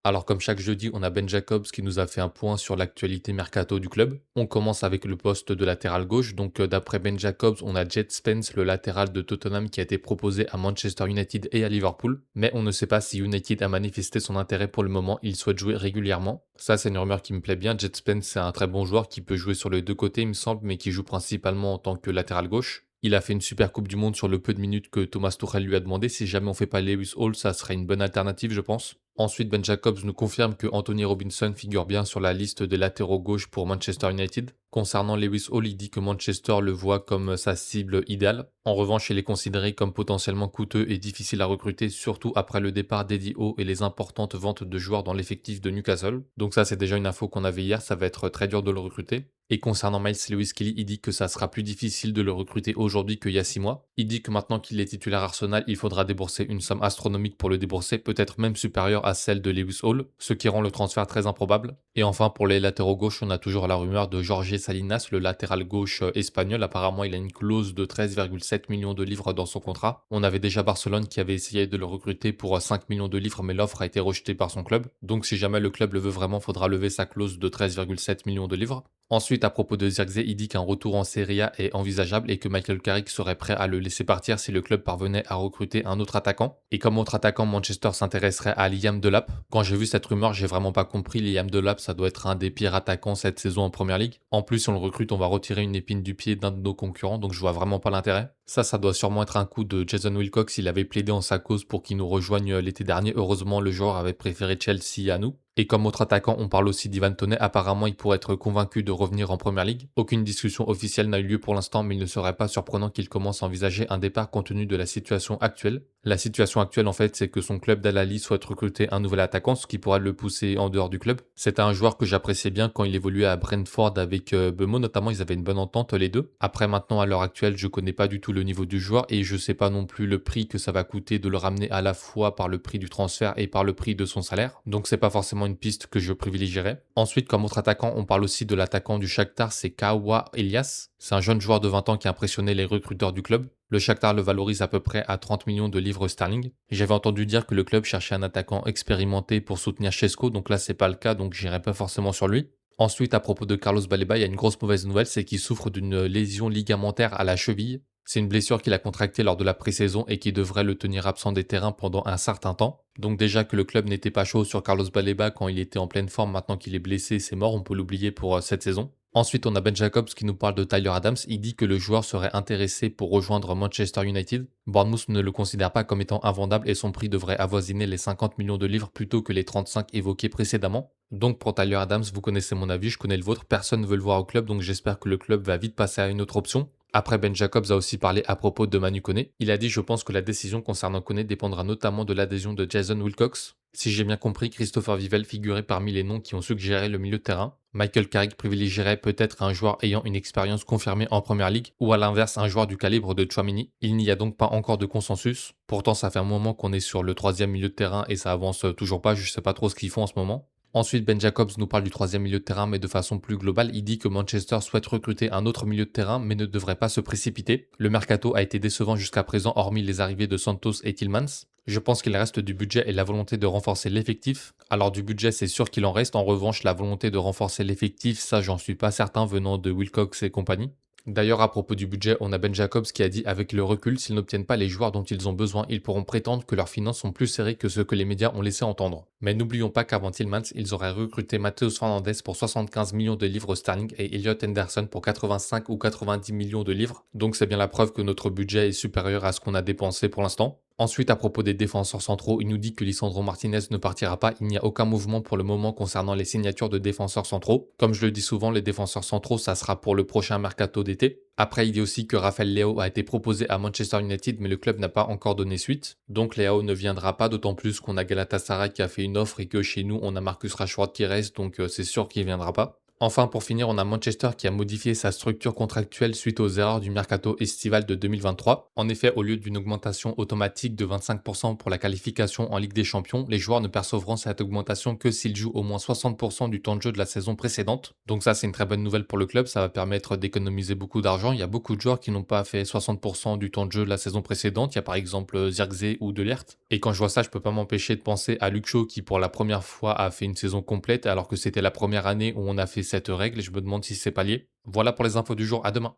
Alors comme chaque jeudi, on a Ben Jacobs qui nous a fait un point sur l'actualité mercato du club. On commence avec le poste de latéral gauche. Donc d'après Ben Jacobs, on a Jet Spence, le latéral de Tottenham qui a été proposé à Manchester United et à Liverpool. Mais on ne sait pas si United a manifesté son intérêt pour le moment. Il souhaite jouer régulièrement. Ça, c'est une rumeur qui me plaît bien. Jet Spence, c'est un très bon joueur qui peut jouer sur les deux côtés, il me semble, mais qui joue principalement en tant que latéral gauche. Il a fait une super Coupe du Monde sur le peu de minutes que Thomas Tuchel lui a demandé. Si jamais on fait pas Lewis Hall, ça serait une bonne alternative, je pense. Ensuite, Ben Jacobs nous confirme que Anthony Robinson figure bien sur la liste des latéraux gauche pour Manchester United. Concernant Lewis Hall, il dit que Manchester le voit comme sa cible idéale. En revanche, il est considéré comme potentiellement coûteux et difficile à recruter, surtout après le départ d'Eddie Howe et les importantes ventes de joueurs dans l'effectif de Newcastle. Donc ça, c'est déjà une info qu'on avait hier, ça va être très dur de le recruter. Et concernant Miles Lewis-Kelly, il dit que ça sera plus difficile de le recruter aujourd'hui qu'il y a 6 mois. Il dit que maintenant qu'il est titulaire Arsenal, il faudra débourser une somme astronomique pour le débourser, peut-être même supérieure à celle de Lewis Hall, ce qui rend le transfert très improbable. Et enfin, pour les latéraux gauche, on a toujours la rumeur de Jorge Salinas, le latéral gauche espagnol. Apparemment, il a une clause de 13,7 millions de livres dans son contrat. On avait déjà Barcelone qui avait essayé de le recruter pour 5 millions de livres, mais l'offre a été rejetée par son club. Donc si jamais le club le veut vraiment, faudra lever sa clause de 13,7 millions de livres. Ensuite, à propos de Zirkzee, il dit qu'un retour en Serie A est envisageable et que Michael Carrick serait prêt à le laisser partir si le club parvenait à recruter un autre attaquant. Et comme autre attaquant, Manchester s'intéresserait à Liam Delap. Quand j'ai vu cette rumeur, j'ai vraiment pas compris. Liam Delap, ça doit être un des pires attaquants cette saison en Première Ligue. En plus, si on le recrute, on va retirer une épine du pied d'un de nos concurrents, donc je vois vraiment pas l'intérêt. Ça doit sûrement être un coup de Jason Wilcox. Il avait plaidé en sa cause pour qu'il nous rejoigne l'été dernier. Heureusement, le joueur avait préféré Chelsea à nous. Et comme autre attaquant, on parle aussi d'Ivan Toney. Apparemment, il pourrait être convaincu de revenir en Première Ligue. Aucune discussion officielle n'a eu lieu pour l'instant, mais il ne serait pas surprenant qu'il commence à envisager un départ compte tenu de la situation actuelle. La situation actuelle, en fait, c'est que son club d'Al-Ahly souhaite recruter un nouvel attaquant, ce qui pourrait le pousser en dehors du club. C'était un joueur que j'appréciais bien quand il évoluait à Brentford avec Bemo, notamment, ils avaient une bonne entente les deux. Après, maintenant, à l'heure actuelle, je connais pas du tout le niveau du joueur et je sais pas non plus le prix que ça va coûter de le ramener à la fois par le prix du transfert et par le prix de son salaire. Donc, c'est pas forcément une piste que je privilégierais. Ensuite, comme autre attaquant, on parle aussi de l'attaquant du Shakhtar, c'est Kawa Elias. C'est un jeune joueur de 20 ans qui a impressionné les recruteurs du club. Le Shakhtar le valorise à peu près à 30 millions de livres sterling. J'avais entendu dire que le club cherchait un attaquant expérimenté pour soutenir Chesko, donc là c'est pas le cas, donc j'irai pas forcément sur lui. Ensuite, à propos de Carlos Baleba, il y a une grosse mauvaise nouvelle, c'est qu'il souffre d'une lésion ligamentaire à la cheville. C'est une blessure qu'il a contractée lors de la pré-saison et qui devrait le tenir absent des terrains pendant un certain temps. Donc déjà que le club n'était pas chaud sur Carlos Baleba quand il était en pleine forme, maintenant qu'il est blessé, c'est mort, on peut l'oublier pour cette saison. Ensuite, on a Ben Jacobs qui nous parle de Tyler Adams. Il dit que le joueur serait intéressé pour rejoindre Manchester United. Bournemouth ne le considère pas comme étant invendable et son prix devrait avoisiner les 50 millions de livres plutôt que les 35 évoqués précédemment. Donc pour Tyler Adams, vous connaissez mon avis, je connais le vôtre, personne ne veut le voir au club, donc j'espère que le club va vite passer à une autre option. Après, Ben Jacobs a aussi parlé à propos de Manu Koné. Il a dit: je pense que la décision concernant Koné dépendra notamment de l'adhésion de Jason Wilcox. Si j'ai bien compris, Christopher Vivell figurait parmi les noms qui ont suggéré le milieu de terrain. Michael Carrick privilégierait peut-être un joueur ayant une expérience confirmée en Première Ligue ou à l'inverse un joueur du calibre de Tchouaméni. Il n'y a donc pas encore de consensus. Pourtant, ça fait un moment qu'on est sur le troisième milieu de terrain et ça avance toujours pas, je sais pas trop ce qu'ils font en ce moment. Ensuite, Ben Jacobs nous parle du troisième milieu de terrain, mais de façon plus globale. Il dit que Manchester souhaite recruter un autre milieu de terrain, mais ne devrait pas se précipiter. Le mercato a été décevant jusqu'à présent, hormis les arrivées de Santos et Tillmans. Je pense qu'il reste du budget et la volonté de renforcer l'effectif. Alors du budget, c'est sûr qu'il en reste. En revanche, la volonté de renforcer l'effectif, ça, j'en suis pas certain venant de Wilcox et compagnie. D'ailleurs, à propos du budget, on a Ben Jacobs qui a dit: avec le recul, s'ils n'obtiennent pas les joueurs dont ils ont besoin, ils pourront prétendre que leurs finances sont plus serrées que ce que les médias ont laissé entendre. Mais n'oublions pas qu'avant Tillmans, ils auraient recruté Matheus Fernandes pour 75 millions de livres sterling et Elliot Henderson pour 85 ou 90 millions de livres. Donc c'est bien la preuve que notre budget est supérieur à ce qu'on a dépensé pour l'instant. Ensuite, à propos des défenseurs centraux, il nous dit que Lisandro Martinez ne partira pas. Il n'y a aucun mouvement pour le moment concernant les signatures de défenseurs centraux. Comme je le dis souvent, les défenseurs centraux, ça sera pour le prochain mercato d'été. Après, il dit aussi que Rafael Leao a été proposé à Manchester United, mais le club n'a pas encore donné suite. Donc Leao ne viendra pas, d'autant plus qu'on a Galatasaray qui a fait une offre et que chez nous, on a Marcus Rashford qui reste, donc c'est sûr qu'il viendra pas. Enfin, pour finir, on a Manchester qui a modifié sa structure contractuelle suite aux erreurs du mercato estival de 2023. En effet, au lieu d'une augmentation automatique de 25% pour la qualification en Ligue des Champions, les joueurs ne percevront cette augmentation que s'ils jouent au moins 60% du temps de jeu de la saison précédente. Donc ça, c'est une très bonne nouvelle pour le club. Ça va permettre d'économiser beaucoup d'argent. Il y a beaucoup de joueurs qui n'ont pas fait 60% du temps de jeu de la saison précédente. Il y a par exemple Zirkzee ou Delert. Et quand je vois ça, je peux pas m'empêcher de penser à Luke Shaw qui, pour la première fois, a fait une saison complète alors que c'était la première année où on a fait cette règle et je me demande si c'est pas lié. Voilà pour les infos du jour. À demain.